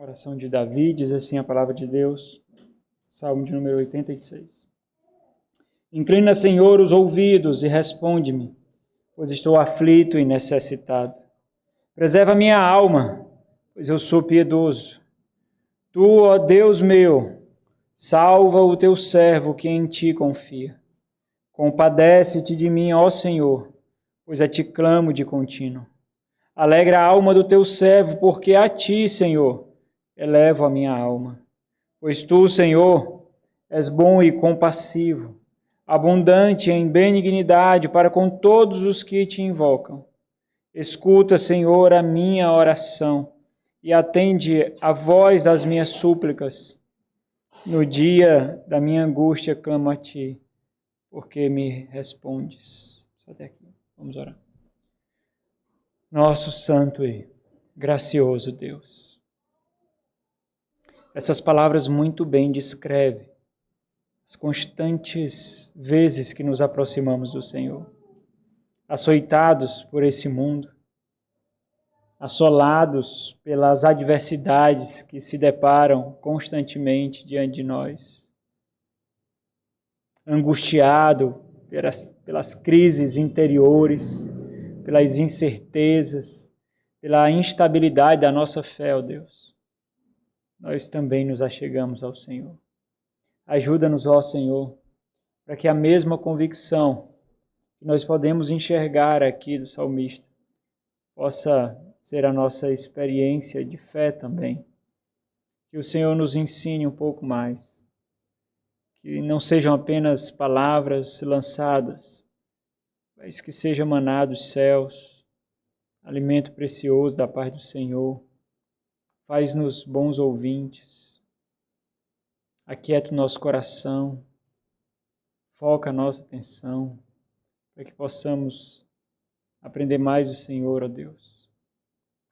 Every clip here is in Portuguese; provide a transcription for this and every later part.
Oração de Davi, diz assim a palavra de Deus, Salmo de número 86. Inclina, Senhor, os ouvidos e responde-me, pois estou aflito e necessitado. Preserva minha alma, pois eu sou piedoso. Tu, ó Deus meu, salva o teu servo que em ti confia. Compadece-te de mim, ó Senhor, pois a ti clamo de contínuo. Alegra a alma do teu servo, porque a ti, Senhor, elevo a minha alma. Pois tu, Senhor, és bom e compassivo, abundante em benignidade para com todos os que te invocam. Escuta, Senhor, a minha oração e atende a voz das minhas súplicas. No dia da minha angústia clamo a ti, porque me respondes. Só até aqui. Vamos orar. Nosso santo e gracioso Deus. Essas palavras muito bem descrevem as constantes vezes que nos aproximamos do Senhor, açoitados por esse mundo, assolados pelas adversidades que se deparam constantemente diante de nós, angustiado pelas crises interiores, pelas incertezas, pela instabilidade da nossa fé, ó Deus. Nós também nos achegamos ao Senhor. Ajuda-nos, ó Senhor, para que a mesma convicção que nós podemos enxergar aqui do salmista possa ser a nossa experiência de fé também. Que o Senhor nos ensine um pouco mais. Que não sejam apenas palavras lançadas, mas que seja maná dos céus, alimento precioso da parte do Senhor. Faz-nos bons ouvintes, aquieta o nosso coração, foca a nossa atenção, para que possamos aprender mais do Senhor, ó Deus.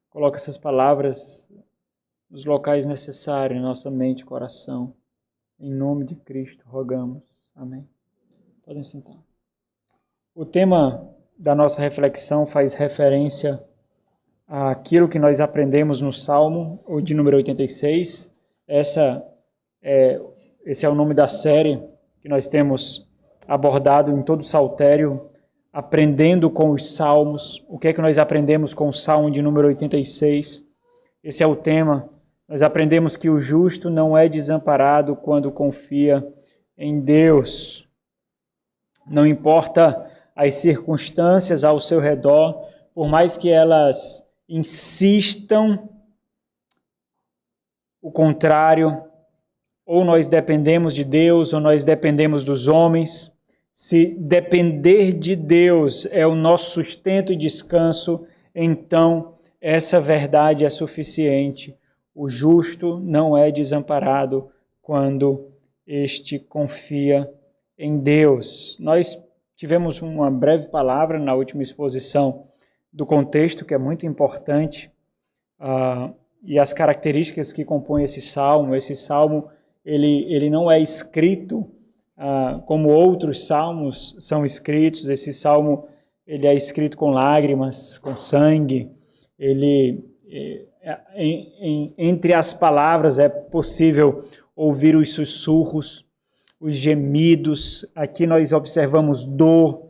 Coloca essas palavras nos locais necessários, em nossa mente e coração. Em nome de Cristo, rogamos. Amém. Podem sentar. O tema da nossa reflexão faz referência àquilo que nós aprendemos no Salmo, o de número 86. Esse é o nome da série que nós temos abordado em todo o Saltério, aprendendo com os Salmos. O que é que nós aprendemos com o Salmo de número 86? Esse é o tema. Nós aprendemos que o justo não é desamparado quando confia em Deus. Não importa as circunstâncias ao seu redor, por mais que elas insistam o contrário, ou nós dependemos de Deus, ou nós dependemos dos homens. Se depender de Deus é o nosso sustento e descanso, então essa verdade é suficiente. O justo não é desamparado quando este confia em Deus. Nós tivemos uma breve palavra na última exposição do contexto, que é muito importante, e as características que compõem esse salmo. Esse salmo ele não é escrito como outros salmos são escritos. Esse salmo ele é escrito com lágrimas, com sangue. Entre as palavras é possível ouvir os sussurros, os gemidos. Aqui nós observamos dor.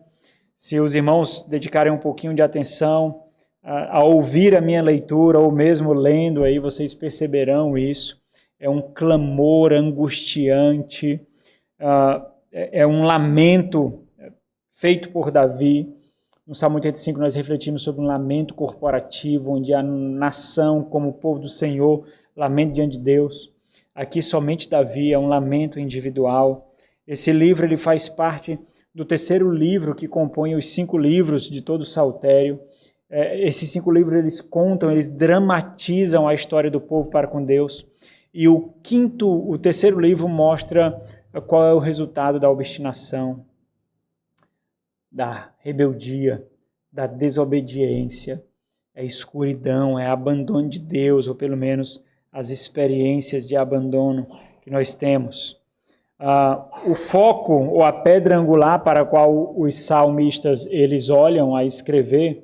Se os irmãos dedicarem um pouquinho de atenção a ouvir a minha leitura, ou mesmo lendo, aí vocês perceberão isso. É um clamor angustiante, é um lamento feito por Davi. No Salmo 85 nós refletimos sobre um lamento corporativo, onde a nação, como o povo do Senhor, lamenta diante de Deus. Aqui somente Davi é um lamento individual. Esse livro ele faz parte do terceiro livro que compõe os 5 livros de todo o Saltério. Esses 5 livros eles contam, eles dramatizam a história do povo para com Deus. E o terceiro livro mostra qual é o resultado da obstinação, da rebeldia, da desobediência, é escuridão, é abandono de Deus, ou pelo menos as experiências de abandono que nós temos. O foco, ou a pedra angular para a qual os salmistas eles olham a escrever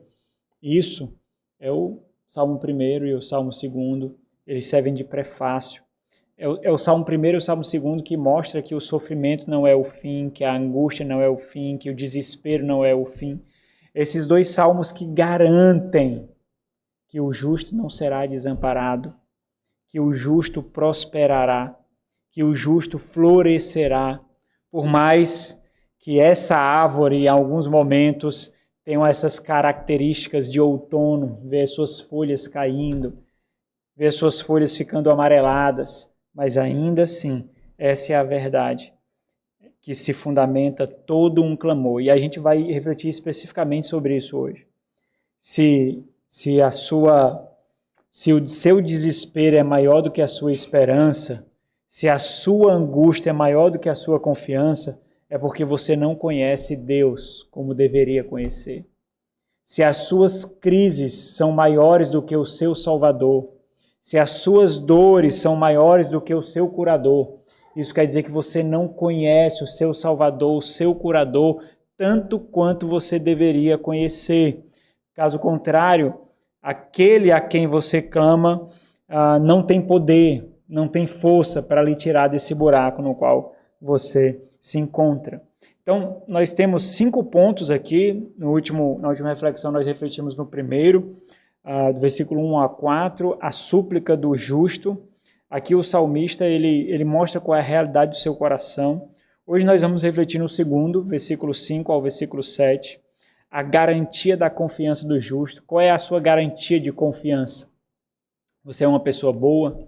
isso, é o Salmo 1 e o Salmo 2, eles servem de prefácio. É o Salmo 1 e o Salmo 2 que mostra que o sofrimento não é o fim, que a angústia não é o fim, que o desespero não é o fim. Esses 2 salmos que garantem que o justo não será desamparado, que o justo prosperará, que o justo florescerá, por mais que essa árvore, em alguns momentos, tenha essas características de outono, ver suas folhas caindo, ver suas folhas ficando amareladas, mas ainda assim, essa é a verdade que se fundamenta todo um clamor. E a gente vai refletir especificamente sobre isso hoje. Se o seu desespero é maior do que a sua esperança, se a sua angústia é maior do que a sua confiança, é porque você não conhece Deus como deveria conhecer. Se as suas crises são maiores do que o seu Salvador, se as suas dores são maiores do que o seu curador, isso quer dizer que você não conhece o seu Salvador, o seu curador, tanto quanto você deveria conhecer. Caso contrário, aquele a quem você clama não tem poder, não tem força para lhe tirar desse buraco no qual você se encontra. Então, nós temos 5 pontos aqui. Na última reflexão, nós refletimos no primeiro, do versículo 1 a 4, a súplica do justo. Aqui o salmista ele mostra qual é a realidade do seu coração. Hoje nós vamos refletir no segundo, versículo 5 ao versículo 7, a garantia da confiança do justo. Qual é a sua garantia de confiança? Você é uma pessoa boa?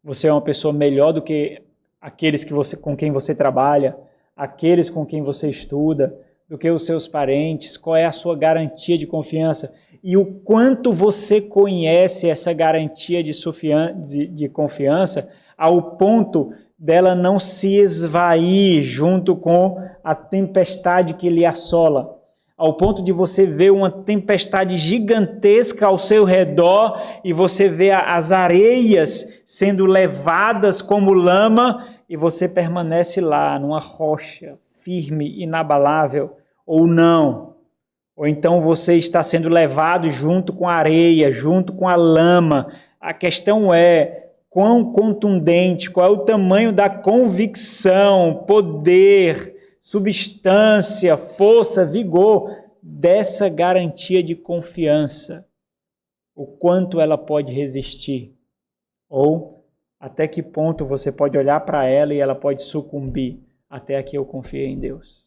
Você é uma pessoa melhor do que aqueles com quem você trabalha, aqueles com quem você estuda, do que os seus parentes? Qual é a sua garantia de confiança? E o quanto você conhece essa garantia de confiança ao ponto dela não se esvair junto com a tempestade que lhe assola, ao ponto de você ver uma tempestade gigantesca ao seu redor e você vê as areias sendo levadas como lama e você permanece lá numa rocha firme, inabalável, ou não. Ou então você está sendo levado junto com a areia, junto com a lama. A questão é quão contundente, qual é o tamanho da convicção, poder, substância, força, vigor dessa garantia de confiança. O quanto ela pode resistir. Ou até que ponto você pode olhar para ela e ela pode sucumbir. Até aqui eu confiei em Deus,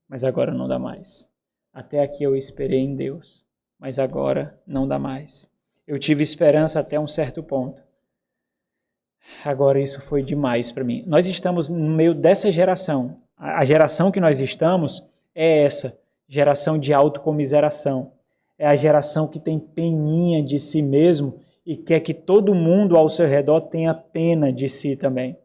mas agora não dá mais. Até aqui eu esperei em Deus, mas agora não dá mais. Eu tive esperança até um certo ponto. Agora isso foi demais para mim. Nós estamos no meio dessa geração. A geração que nós estamos é essa, geração de autocomiseração. É a geração que tem peninha de si mesmo e quer que todo mundo ao seu redor tenha pena de si também.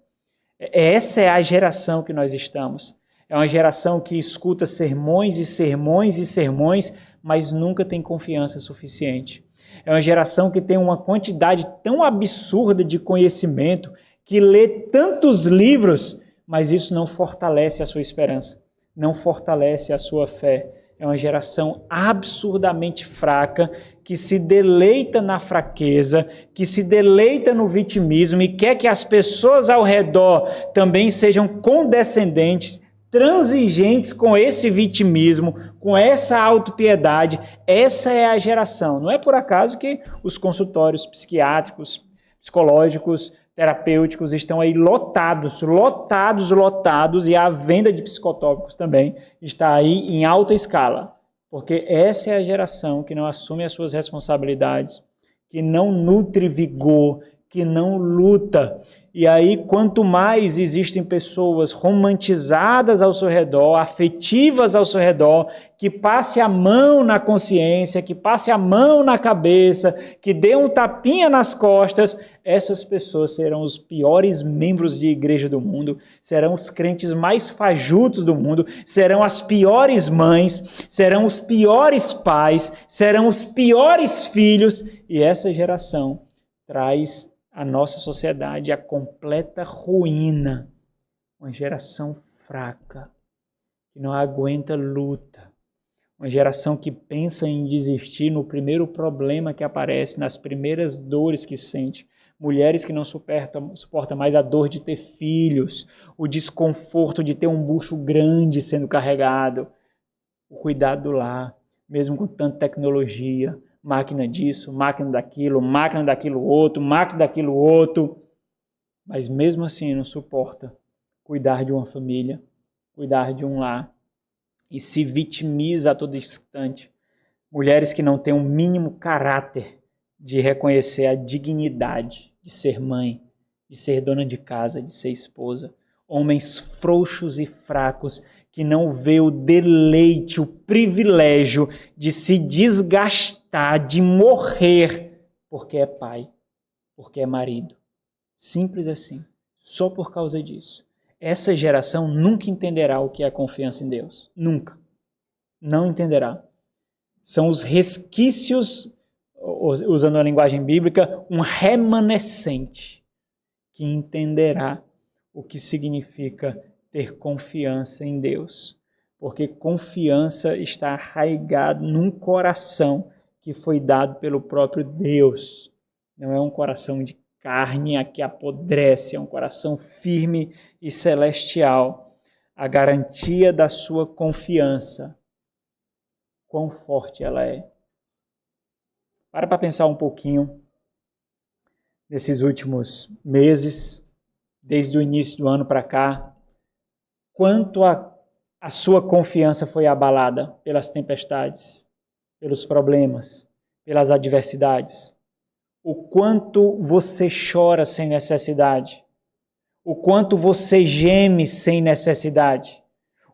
Essa é a geração que nós estamos. É uma geração que escuta sermões e sermões e sermões, mas nunca tem confiança suficiente. É uma geração que tem uma quantidade tão absurda de conhecimento, que lê tantos livros, mas isso não fortalece a sua esperança, não fortalece a sua fé. É uma geração absurdamente fraca, que se deleita na fraqueza, que se deleita no vitimismo e quer que as pessoas ao redor também sejam condescendentes, transigentes com esse vitimismo, com essa autopiedade. Essa é a geração. Não é por acaso que os consultórios psiquiátricos, psicológicos, terapêuticos estão aí lotados, e a venda de psicotrópicos também está aí em alta escala. Porque essa é a geração que não assume as suas responsabilidades, que não nutre vigor, que não luta. E aí, quanto mais existem pessoas romantizadas ao seu redor, afetivas ao seu redor, que passe a mão na consciência, que passe a mão na cabeça, que dê um tapinha nas costas, essas pessoas serão os piores membros de igreja do mundo, serão os crentes mais fajutos do mundo, serão as piores mães, serão os piores pais, serão os piores filhos, e essa geração traz à nossa sociedade a completa ruína. Uma geração fraca, que não aguenta luta. Uma geração que pensa em desistir no primeiro problema que aparece, nas primeiras dores que sente. mulheres que não suportam mais a dor de ter filhos, o desconforto de ter um bucho grande sendo carregado, o cuidado do lar, mesmo com tanta tecnologia, máquina disso, máquina daquilo outro, mas mesmo assim não suporta cuidar de uma família, cuidar de um lar, e se vitimiza a todo instante. Mulheres que não têm um mínimo caráter de reconhecer a dignidade de ser mãe, de ser dona de casa, de ser esposa. Homens frouxos e fracos que não vê o deleite, o privilégio de se desgastar, de morrer, porque é pai, porque é marido. Simples assim, só por causa disso. Essa geração nunca entenderá o que é confiança em Deus. Nunca. Não entenderá. São os resquícios, usando a linguagem bíblica, um remanescente que entenderá o que significa ter confiança em Deus. Porque confiança está arraigado num coração que foi dado pelo próprio Deus. Não é um coração de carne a que apodrece, é um coração firme e celestial. A garantia da sua confiança, quão forte ela é. Para pensar um pouquinho nesses últimos meses, desde o início do ano para cá, quanto a sua confiança foi abalada pelas tempestades, pelos problemas, pelas adversidades. O quanto você chora sem necessidade, o quanto você geme sem necessidade,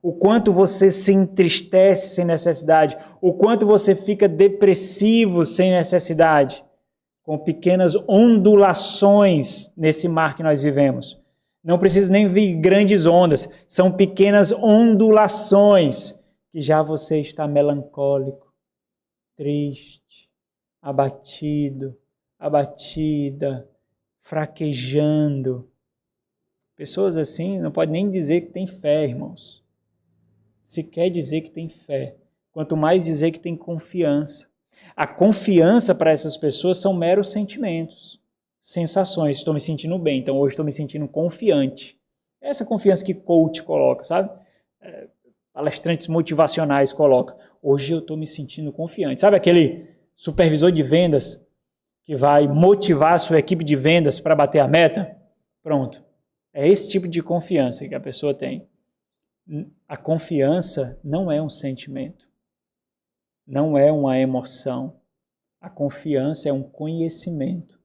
o quanto você se entristece sem necessidade, o quanto você fica depressivo sem necessidade, com pequenas ondulações nesse mar que nós vivemos. Não precisa nem vir grandes ondas, são pequenas ondulações que já você está melancólico, triste, abatido, abatida, fraquejando. Pessoas assim não podem nem dizer que tem fé, irmãos. Se quer dizer que tem fé, quanto mais dizer que tem confiança. A confiança para essas pessoas são meros sentimentos, sensações. Estou me sentindo bem, então hoje estou me sentindo confiante. Essa confiança que coach coloca, sabe? Palestrantes motivacionais colocam. Hoje eu estou me sentindo confiante. Sabe aquele supervisor de vendas que vai motivar a sua equipe de vendas para bater a meta? Pronto. É esse tipo de confiança que a pessoa tem. A confiança não é um sentimento, não é uma emoção. A confiança é um conhecimento,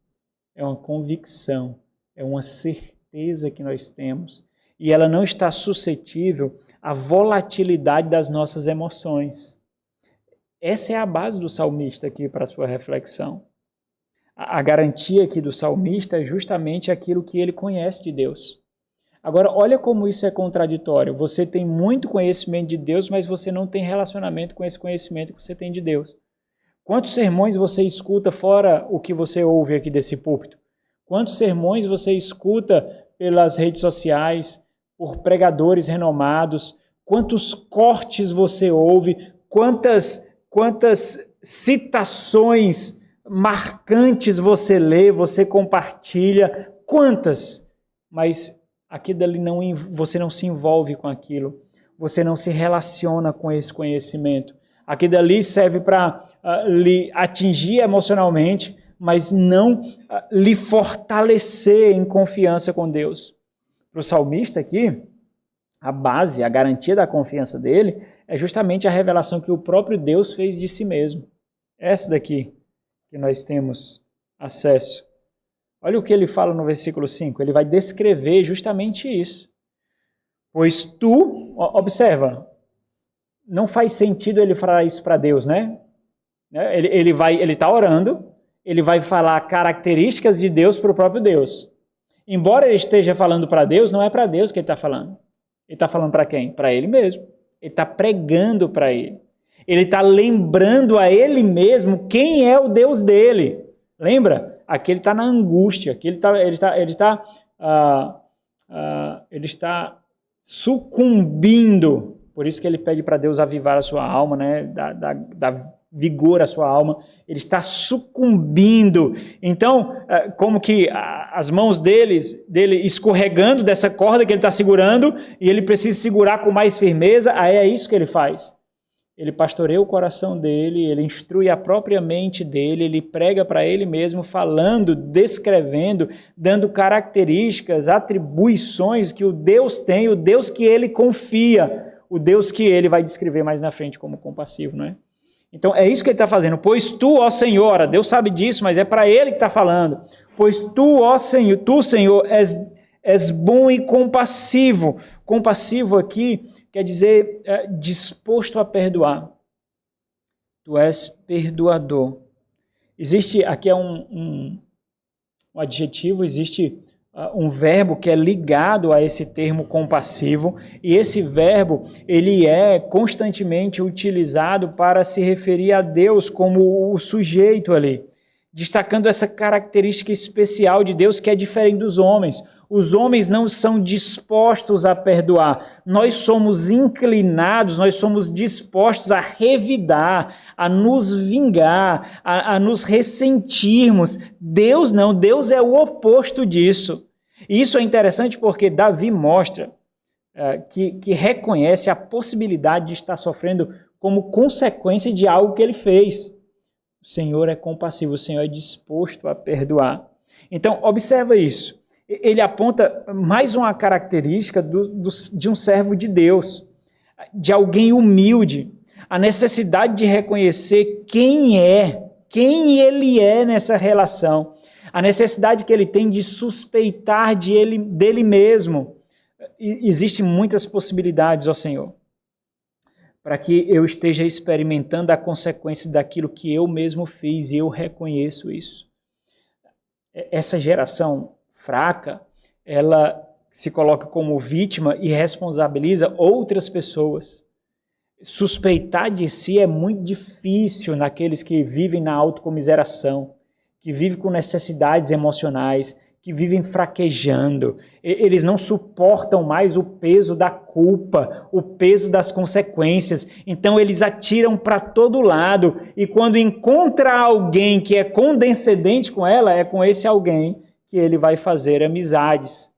é uma convicção, é uma certeza que nós temos. E ela não está suscetível à volatilidade das nossas emoções. Essa é a base do salmista aqui para a sua reflexão. A garantia aqui do salmista é justamente aquilo que ele conhece de Deus. Agora, olha como isso é contraditório. Você tem muito conhecimento de Deus, mas você não tem relacionamento com esse conhecimento que você tem de Deus. Quantos sermões você escuta fora o que você ouve aqui desse púlpito? Quantos sermões você escuta pelas redes sociais, por pregadores renomados? Quantos cortes você ouve? Quantas citações marcantes você lê, você compartilha? Quantas? Mas aquilo ali você não se envolve com aquilo, você não se relaciona com esse conhecimento. Aquilo ali serve para lhe atingir emocionalmente, mas não lhe fortalecer em confiança com Deus. Para o salmista aqui, a base, a garantia da confiança dele é justamente a revelação que o próprio Deus fez de si mesmo. Essa daqui que nós temos acesso. Olha o que ele fala no versículo 5, ele vai descrever justamente isso. Pois tu, observa, não faz sentido ele falar isso para Deus, né? Ele está orando, ele vai falar características de Deus para o próprio Deus. Embora ele esteja falando para Deus, não é para Deus que ele está falando. Ele está falando para quem? Para ele mesmo. Ele está pregando para ele. Ele está lembrando a ele mesmo quem é o Deus dele. Lembra? Aqui ele está na angústia, aqui ele está sucumbindo. Por isso que ele pede para Deus avivar a sua alma, né? Da vigor à sua alma, ele está sucumbindo. Então, como que as mãos dele escorregando dessa corda que ele está segurando, e ele precisa segurar com mais firmeza, aí é isso que ele faz. Ele pastoreia o coração dele, ele instrui a própria mente dele, ele prega para ele mesmo, falando, descrevendo, dando características, atribuições que o Deus tem, o Deus que ele confia, o Deus que ele vai descrever mais na frente como compassivo, não é? Então é isso que ele está fazendo. Pois tu, ó Senhor, Deus sabe disso, mas é para ele que está falando. Pois tu, ó Senhor, tu, Senhor, és bom e compassivo. Compassivo aqui quer dizer disposto a perdoar. Tu és perdoador. Existe, aqui é um adjetivo, existe um verbo que é ligado a esse termo compassivo, e esse verbo ele é constantemente utilizado para se referir a Deus como o sujeito ali, destacando essa característica especial de Deus que é diferente dos homens. Os homens não são dispostos a perdoar. Nós somos inclinados, nós somos dispostos a revidar, a nos vingar, a nos ressentirmos. Deus não, Deus é o oposto disso. E isso é interessante porque Davi mostra que reconhece a possibilidade de estar sofrendo como consequência de algo que ele fez. O Senhor é compassivo, o Senhor é disposto a perdoar. Então, observa isso. Ele aponta mais uma característica de um servo de Deus, de alguém humilde, a necessidade de reconhecer quem ele é nessa relação, a necessidade que ele tem de suspeitar dele mesmo. Existem muitas possibilidades, ó Senhor, para que eu esteja experimentando a consequência daquilo que eu mesmo fiz, e eu reconheço isso. Essa geração fraca, ela se coloca como vítima e responsabiliza outras pessoas. Suspeitar de si é muito difícil naqueles que vivem na autocomiseração, que vivem com necessidades emocionais, que vivem fraquejando. Eles não suportam mais o peso da culpa, o peso das consequências. Então eles atiram para todo lado, e quando encontra alguém que é condescendente com ela, é com esse alguém que ele vai fazer amizades.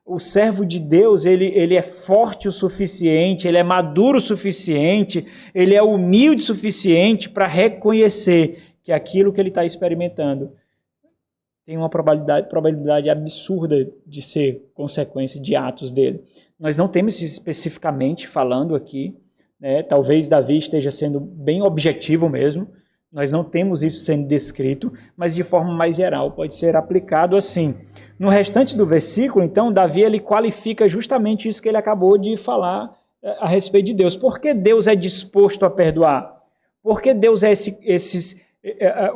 O servo de Deus, ele é forte o suficiente, ele é maduro o suficiente, ele é humilde o suficiente para reconhecer que aquilo que ele está experimentando tem uma probabilidade absurda de ser consequência de atos dele. Nós não temos isso especificamente falando aqui, né? Talvez Davi esteja sendo bem objetivo mesmo, nós não temos isso sendo descrito, mas de forma mais geral pode ser aplicado assim. No restante do versículo, então, Davi ele qualifica justamente isso que ele acabou de falar a respeito de Deus. Por que Deus é disposto a perdoar? Por que Deus é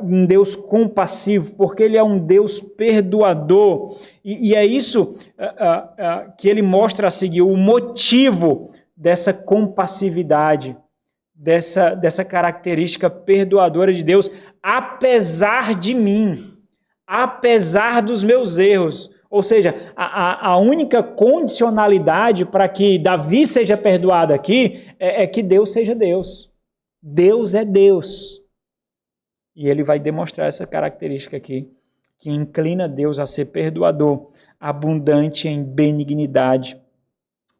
um Deus compassivo? Porque Ele é um Deus perdoador. E é isso que ele mostra a seguir, o motivo dessa compassividade, dessa característica perdoadora de Deus, apesar de mim, apesar dos meus erros. Ou seja, a única condicionalidade para que Davi seja perdoado aqui é que Deus seja Deus. Deus é Deus. E ele vai demonstrar essa característica aqui, que inclina Deus a ser perdoador, abundante em benignidade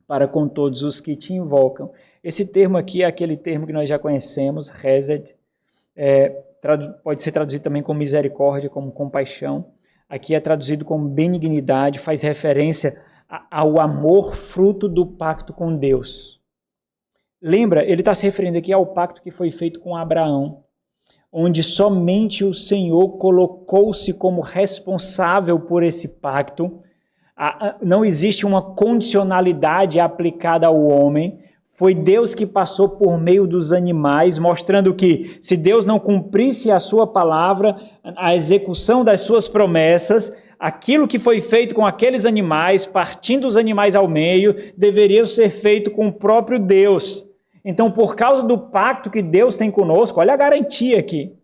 para com todos os que te invocam. Esse termo aqui é aquele termo que nós já conhecemos, Hesed, pode ser traduzido também como misericórdia, como compaixão. Aqui é traduzido como benignidade, faz referência ao amor fruto do pacto com Deus. Lembra, ele está se referindo aqui ao pacto que foi feito com Abraão, onde somente o Senhor colocou-se como responsável por esse pacto. Não existe uma condicionalidade aplicada ao homem. Foi Deus que passou por meio dos animais, mostrando que se Deus não cumprisse a sua palavra, a execução das suas promessas, aquilo que foi feito com aqueles animais, partindo os animais ao meio, deveria ser feito com o próprio Deus. Então, por causa do pacto que Deus tem conosco, olha a garantia aqui,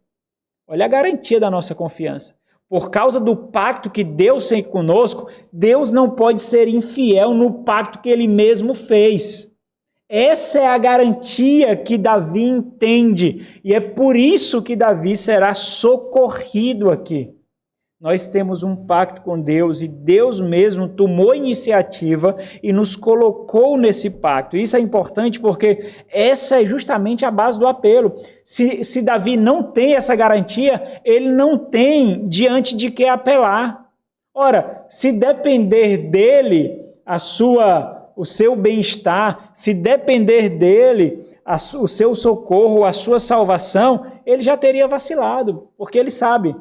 olha a garantia da nossa confiança. Por causa do pacto que Deus tem conosco, Deus não pode ser infiel no pacto que Ele mesmo fez. Essa é a garantia que Davi entende, e é por isso que Davi será socorrido aqui. Nós temos um pacto com Deus e Deus mesmo tomou a iniciativa e nos colocou nesse pacto. Isso é importante porque essa é justamente a base do apelo. Se Davi não tem essa garantia, ele não tem diante de que apelar. Ora, se depender dele, o seu bem-estar, se depender dele, o seu socorro, a sua salvação, ele já teria vacilado, porque ele sabe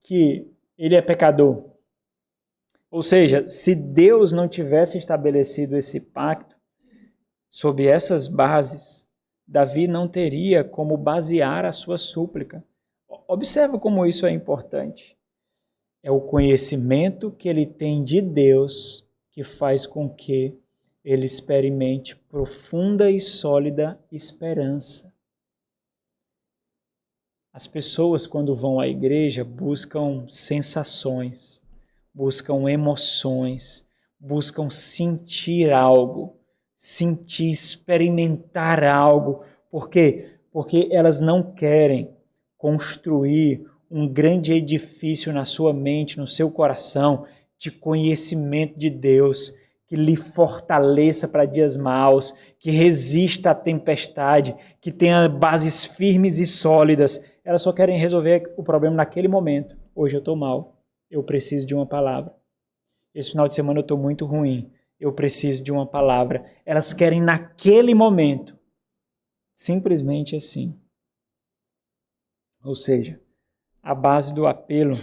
que ele é pecador. Ou seja, se Deus não tivesse estabelecido esse pacto, sob essas bases, Davi não teria como basear a sua súplica. Observa como isso é importante. É o conhecimento que ele tem de Deus que faz com que ele experimente profunda e sólida esperança. As pessoas, quando vão à igreja, buscam sensações, buscam emoções, buscam sentir algo, experimentar algo. Por quê? Porque elas não querem construir um grande edifício na sua mente, no seu coração, de conhecimento de Deus, que lhe fortaleça para dias maus, que resista à tempestade, que tenha bases firmes e sólidas. Elas só querem resolver o problema naquele momento. Hoje eu estou mal, eu preciso de uma palavra. Esse final de semana eu estou muito ruim, eu preciso de uma palavra. Elas querem naquele momento. Simplesmente assim. Ou seja, a base do apelo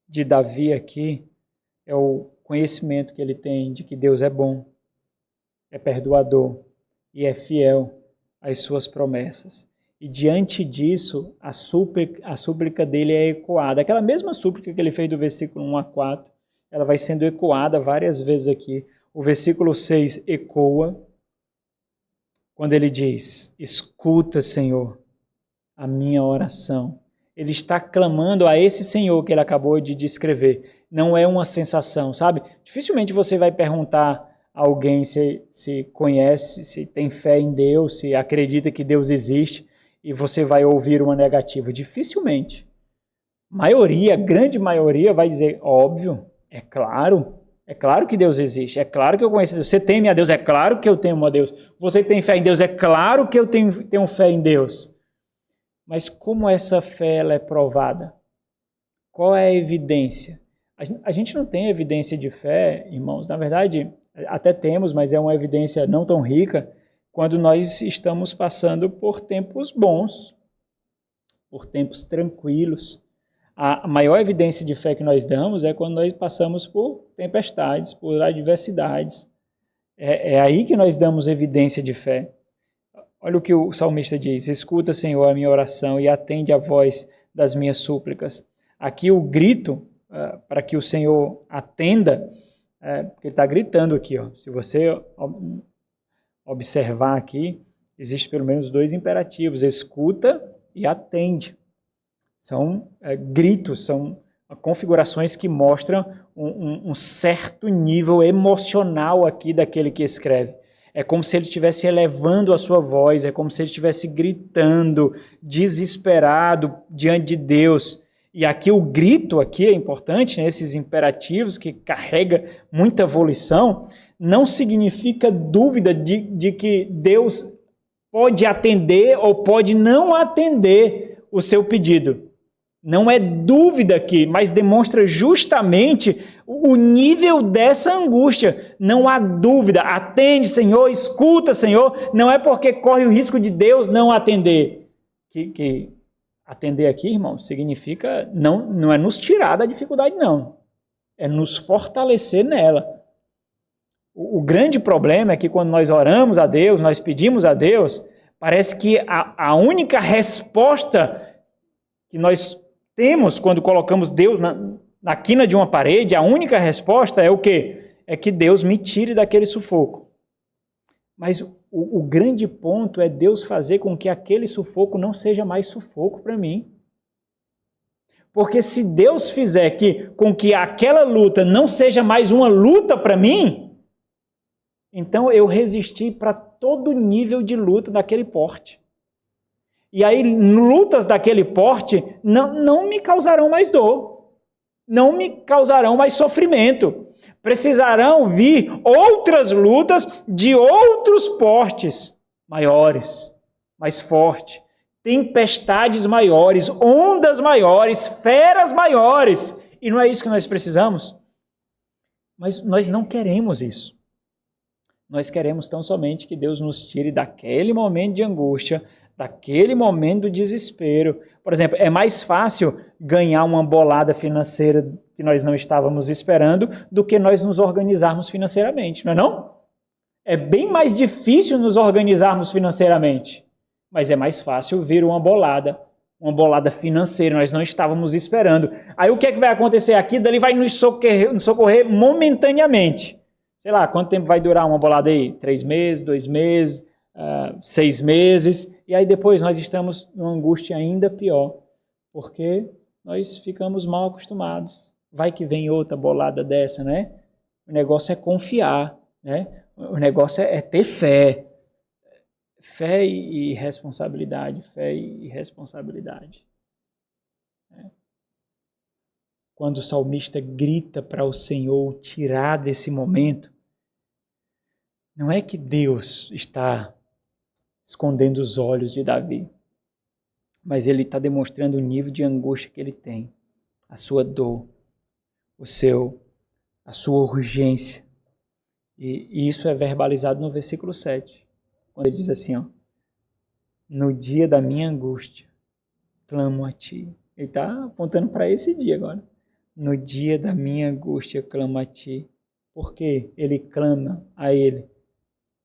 de Davi aqui é o conhecimento que ele tem de que Deus é bom, é perdoador e é fiel às suas promessas. E diante disso, a súplica dele é ecoada. Aquela mesma súplica que ele fez do versículo 1 a 4, ela vai sendo ecoada várias vezes aqui. O versículo 6 ecoa, quando ele diz, escuta, Senhor, a minha oração. Ele está clamando a esse Senhor que ele acabou de descrever. Não é uma sensação, sabe? Dificilmente você vai perguntar a alguém se conhece, se tem fé em Deus, se acredita que Deus existe, e você vai ouvir uma negativa. Dificilmente. Grande maioria vai dizer, óbvio, é claro que Deus existe, é claro que eu conheço Deus. Você teme a Deus, é claro que eu temo a Deus. Você tem fé em Deus, é claro que eu tenho fé em Deus. Mas como essa fé ela é provada? Qual é a evidência? A gente não tem evidência de fé, irmãos. Na verdade, até temos, mas é uma evidência não tão rica, quando nós estamos passando por tempos bons, por tempos tranquilos. A maior evidência de fé que nós damos é quando nós passamos por tempestades, por adversidades. É aí que nós damos evidência de fé. Olha o que o salmista diz, escuta, Senhor, a minha oração e atende a voz das minhas súplicas. Aqui o grito para que o Senhor atenda, porque ele está gritando aqui. Ó. Se você observar aqui, existe pelo menos 2 imperativos, escuta e atende. São gritos, são configurações que mostram um certo nível emocional aqui daquele que escreve. É como se ele estivesse elevando a sua voz, é como se ele estivesse gritando, desesperado diante de Deus. E aqui o grito aqui é importante, né? Esses imperativos que carrega muita volição, não significa dúvida de que Deus pode atender ou pode não atender o seu pedido. Não é dúvida aqui, mas demonstra justamente o nível dessa angústia. Não há dúvida. Atende, Senhor, escuta, Senhor. Não é porque corre o risco de Deus não atender. Que atender aqui, irmão, significa não é nos tirar da dificuldade, não. É nos fortalecer nela. O grande problema é que quando nós oramos a Deus, nós pedimos a Deus, parece que a única resposta que nós temos quando colocamos Deus na quina de uma parede, a única resposta é o quê? É que Deus me tire daquele sufoco. Mas o grande ponto é Deus fazer com que aquele sufoco não seja mais sufoco para mim. Porque se Deus fizer com que aquela luta não seja mais uma luta para mim, Então eu resisti para todo nível de luta daquele porte. E aí, lutas daquele porte não me causarão mais dor, não me causarão mais sofrimento. Precisarão vir outras lutas de outros portes maiores, mais fortes, tempestades maiores, ondas maiores, feras maiores. E não é isso que nós precisamos. Mas nós não queremos isso. Nós queremos tão somente que Deus nos tire daquele momento de angústia, daquele momento de desespero. Por exemplo, é mais fácil ganhar uma bolada financeira que nós não estávamos esperando do que nós nos organizarmos financeiramente, não é não? É bem mais difícil nos organizarmos financeiramente, mas é mais fácil vir uma bolada financeira, nós não estávamos esperando. Aí o que é que vai acontecer aqui? Dali vai nos socorrer momentaneamente. Sei lá, quanto tempo vai durar uma bolada aí? 3 meses, 2 meses, 6 meses, e aí depois nós estamos numa angústia ainda pior, porque nós ficamos mal acostumados. Vai que vem outra bolada dessa, né? O negócio é confiar, né? O negócio é ter fé. Fé e responsabilidade, fé e responsabilidade. Quando o salmista grita para o Senhor tirar desse momento, não é que Deus está escondendo os olhos de Davi, mas ele está demonstrando o nível de angústia que ele tem, a sua dor, a sua urgência. E isso é verbalizado no versículo 7, quando ele diz assim, ó, no dia da minha angústia, clamo a ti. Ele está apontando para esse dia agora. No dia da minha angústia, clamo a ti. Por quê? Ele clama a ele.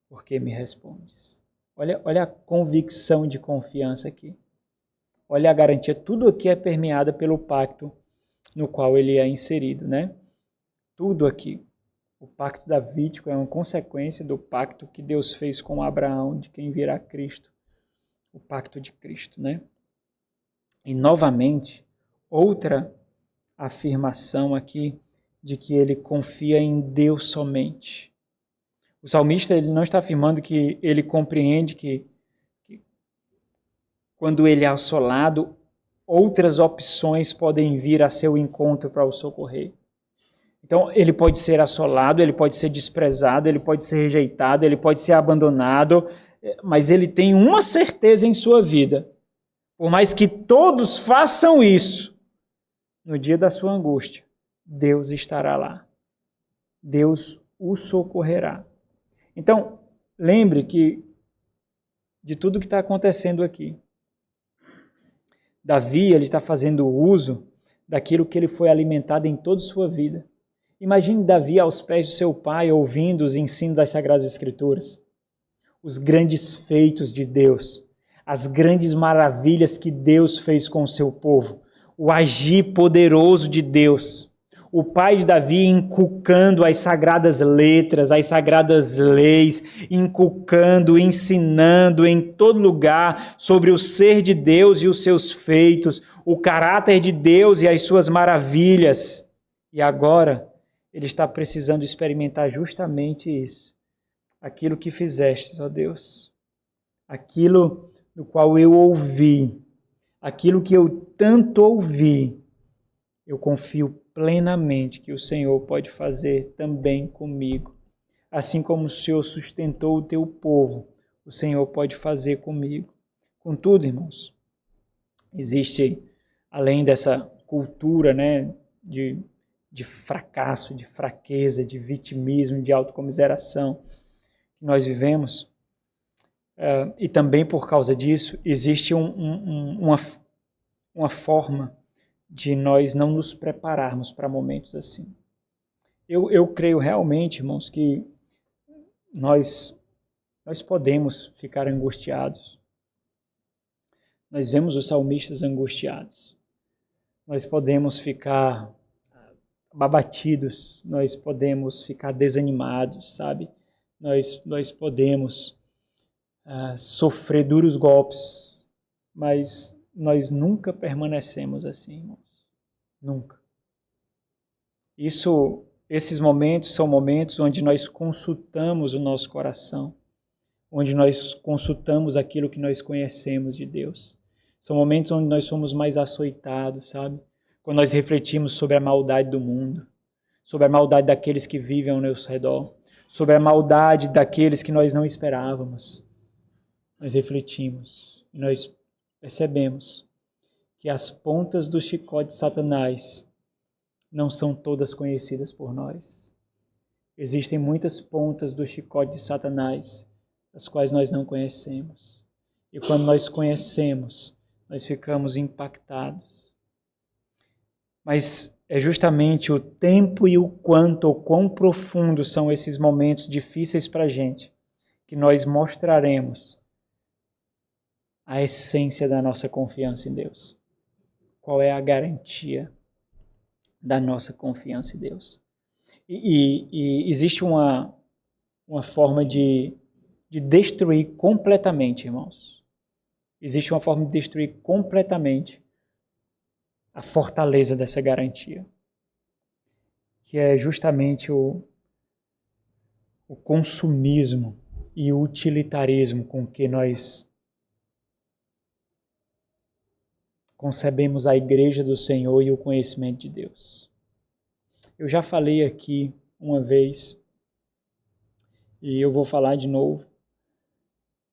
Porque me respondes. Olha a convicção de confiança aqui. Olha a garantia. Tudo aqui é permeado pelo pacto no qual ele é inserido, né? Tudo aqui. O pacto davídico é uma consequência do pacto que Deus fez com Abraão, de quem virá Cristo. O pacto de Cristo, né? E novamente, outra afirmação aqui de que ele confia em Deus somente. O salmista ele não está afirmando que ele compreende que quando ele é assolado, outras opções podem vir a seu encontro para o socorrer. Então, ele pode ser assolado, ele pode ser desprezado, ele pode ser rejeitado, ele pode ser abandonado, mas ele tem uma certeza em sua vida. Por mais que todos façam isso, no dia da sua angústia, Deus estará lá. Deus o socorrerá. Então, lembre que de tudo que está acontecendo aqui, Davi ele está fazendo uso daquilo que ele foi alimentado em toda a sua vida. Imagine Davi aos pés do seu pai, ouvindo os ensinos das Sagradas Escrituras, os grandes feitos de Deus, as grandes maravilhas que Deus fez com o seu povo, o agir poderoso de Deus. O pai de Davi inculcando as sagradas letras, as sagradas leis, inculcando, ensinando em todo lugar sobre o ser de Deus e os seus feitos, o caráter de Deus e as suas maravilhas. E agora ele está precisando experimentar justamente isso. Aquilo que fizeste, ó Deus. Aquilo do qual eu ouvi. Aquilo que eu tanto ouvi. Eu confio plenamente que o Senhor pode fazer também comigo. Assim como o Senhor sustentou o teu povo, o Senhor pode fazer comigo. Contudo, irmãos, existe, além dessa cultura, né, de fracasso, de fraqueza, de vitimismo, de autocomiseração que nós vivemos, e também por causa disso, existe uma forma de nós não nos prepararmos para momentos assim. Eu creio realmente, irmãos, que nós podemos ficar angustiados. Nós vemos os salmistas angustiados. Nós podemos ficar abatidos, nós podemos ficar desanimados, sabe? Nós podemos sofrer duros golpes, mas nós nunca permanecemos assim, irmãos. Nunca. Isso Esses momentos são momentos onde nós consultamos o nosso coração, onde nós consultamos aquilo que nós conhecemos de Deus. São momentos onde nós somos mais açoitados, sabe? Quando nós refletimos sobre a maldade do mundo, sobre a maldade daqueles que vivem ao nosso redor, sobre a maldade daqueles que nós não esperávamos. Nós refletimos e nós percebemos que as pontas do chicote de Satanás não são todas conhecidas por nós. Existem muitas pontas do chicote de Satanás, as quais nós não conhecemos. E quando nós conhecemos, nós ficamos impactados. Mas é justamente o tempo e o quão profundos são esses momentos difíceis para a gente, que nós mostraremos a essência da nossa confiança em Deus. Qual é a garantia da nossa confiança em Deus? E existe uma forma de destruir completamente, irmãos. Existe uma forma de destruir completamente a fortaleza dessa garantia, que é justamente o consumismo e o utilitarismo com que nós concebemos a igreja do Senhor e o conhecimento de Deus. Eu já falei aqui uma vez, e eu vou falar de novo.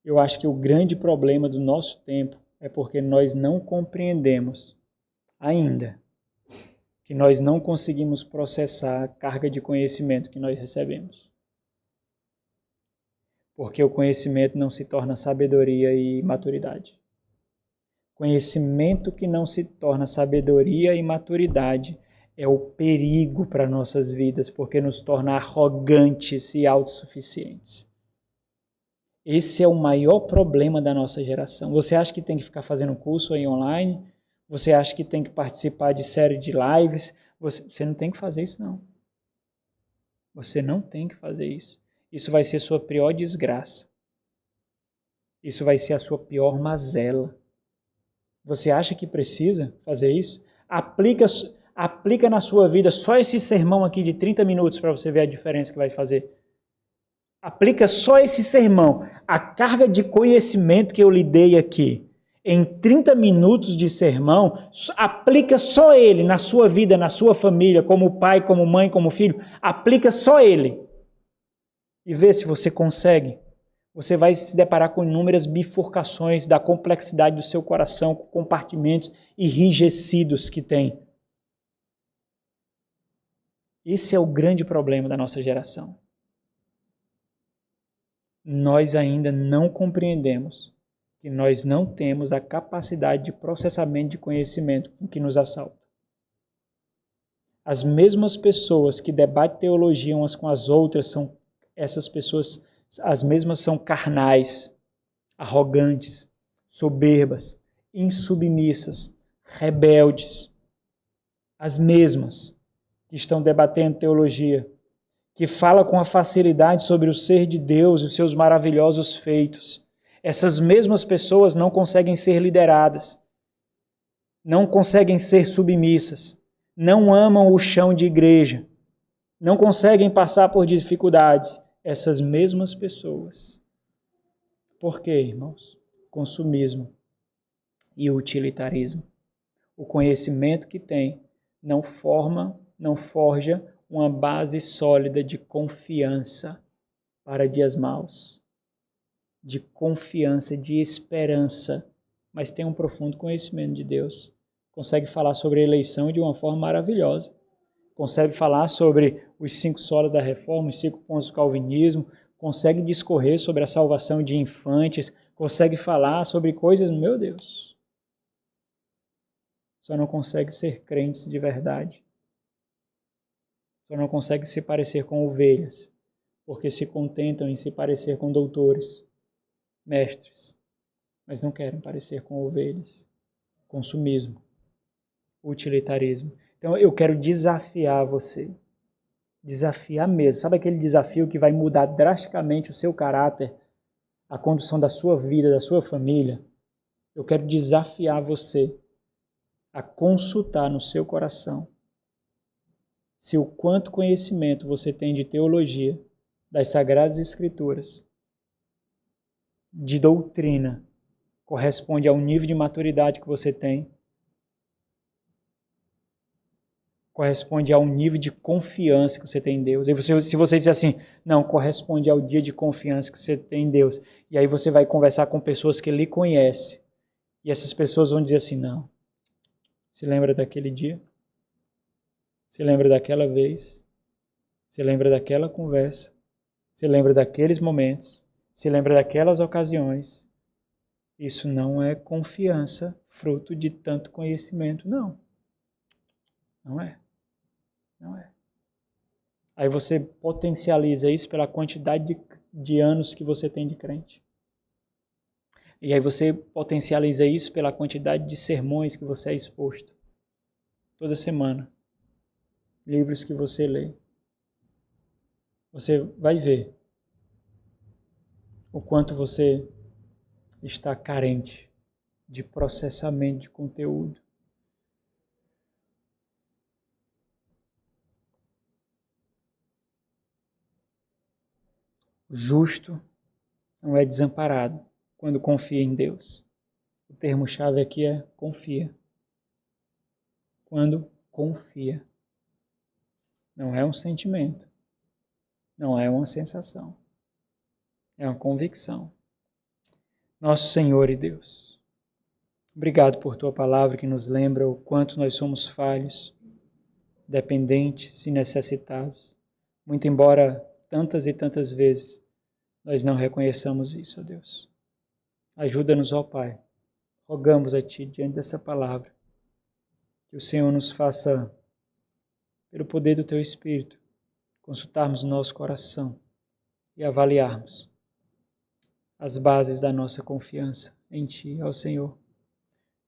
Eu acho que o grande problema do nosso tempo é porque nós não compreendemos ainda, que nós não conseguimos processar a carga de conhecimento que nós recebemos. Porque o conhecimento não se torna sabedoria e maturidade. Conhecimento que não se torna sabedoria e maturidade é o perigo para nossas vidas, porque nos torna arrogantes e autossuficientes. Esse é o maior problema da nossa geração. Você acha que tem que ficar fazendo curso aí online? Você acha que tem que participar de série de lives? Você não tem que fazer isso, não. Você não tem que fazer isso. Isso vai ser sua pior desgraça. Isso vai ser a sua pior mazela. Você acha que precisa fazer isso? Aplica na sua vida só esse sermão aqui de 30 minutos para você ver a diferença que vai fazer. Aplica só esse sermão. A carga de conhecimento que eu lhe dei aqui, em 30 minutos de sermão, aplica só ele na sua vida, na sua família, como pai, como mãe, como filho. Aplica só ele. E vê se você consegue. Você vai se deparar com inúmeras bifurcações da complexidade do seu coração, com compartimentos enrijecidos que tem. Esse é o grande problema da nossa geração. Nós ainda não compreendemos que nós não temos a capacidade de processamento de conhecimento com que nos assalta. As mesmas pessoas que debatem teologia umas com as outras são essas pessoas. As mesmas são carnais, arrogantes, soberbas, insubmissas, rebeldes. As mesmas que estão debatendo teologia, que falam com a facilidade sobre o ser de Deus e os seus maravilhosos feitos. Essas mesmas pessoas não conseguem ser lideradas, não conseguem ser submissas, não amam o chão de igreja, não conseguem passar por dificuldades. Essas mesmas pessoas. Por quê, irmãos? Consumismo e utilitarismo. O conhecimento que tem não forja uma base sólida de confiança para dias maus, de confiança, de esperança, mas tem um profundo conhecimento de Deus. Consegue falar sobre a eleição de uma forma maravilhosa. Consegue falar sobre os 5 solas da reforma, os 5 pontos do calvinismo, consegue discorrer sobre a salvação de infantes, consegue falar sobre coisas, meu Deus. Só não consegue ser crentes de verdade. Só não consegue se parecer com ovelhas, porque se contentam em se parecer com doutores, mestres, mas não querem parecer com ovelhas. Consumismo, utilitarismo. Então eu quero desafiar você. Desafiar mesmo. Sabe aquele desafio que vai mudar drasticamente o seu caráter, a condução da sua vida, da sua família? Eu quero desafiar você a consultar no seu coração se o quanto conhecimento você tem de teologia, das Sagradas Escrituras, de doutrina, corresponde ao nível de maturidade que você tem, corresponde ao nível de confiança que você tem em Deus. E se você dizer assim, não, corresponde ao dia de confiança que você tem em Deus, e aí você vai conversar com pessoas que lhe conhecem, e essas pessoas vão dizer assim, não, se lembra daquele dia? Se lembra daquela vez? Se lembra daquela conversa? Se lembra daqueles momentos? Se lembra daquelas ocasiões? Isso não é confiança fruto de tanto conhecimento, não. Não é. Não é. Aí você potencializa isso pela quantidade de anos que você tem de crente. E aí você potencializa isso pela quantidade de sermões que você é exposto. Toda semana. Livros que você lê. Você vai ver o quanto você está carente de processamento de conteúdo. O justo não é desamparado quando confia em Deus. O termo-chave aqui é confia. Quando confia. Não é um sentimento. Não é uma sensação. É uma convicção. Nosso Senhor e Deus, obrigado por Tua palavra que nos lembra o quanto nós somos falhos, dependentes e necessitados. Muito embora tantas e tantas vezes nós não reconheçamos isso, ó Deus. Ajuda-nos, ó Pai. Rogamos a Ti, diante dessa palavra, que o Senhor nos faça, pelo poder do Teu Espírito, consultarmos o nosso coração e avaliarmos as bases da nossa confiança em Ti, ó Senhor.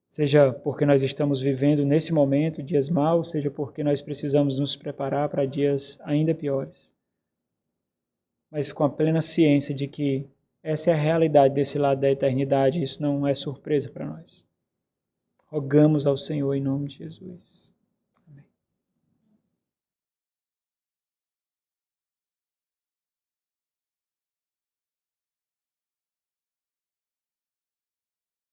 Seja porque nós estamos vivendo nesse momento dias maus, seja porque nós precisamos nos preparar para dias ainda piores. Mas com a plena ciência de que essa é a realidade desse lado da eternidade, isso não é surpresa para nós. Rogamos ao Senhor em nome de Jesus.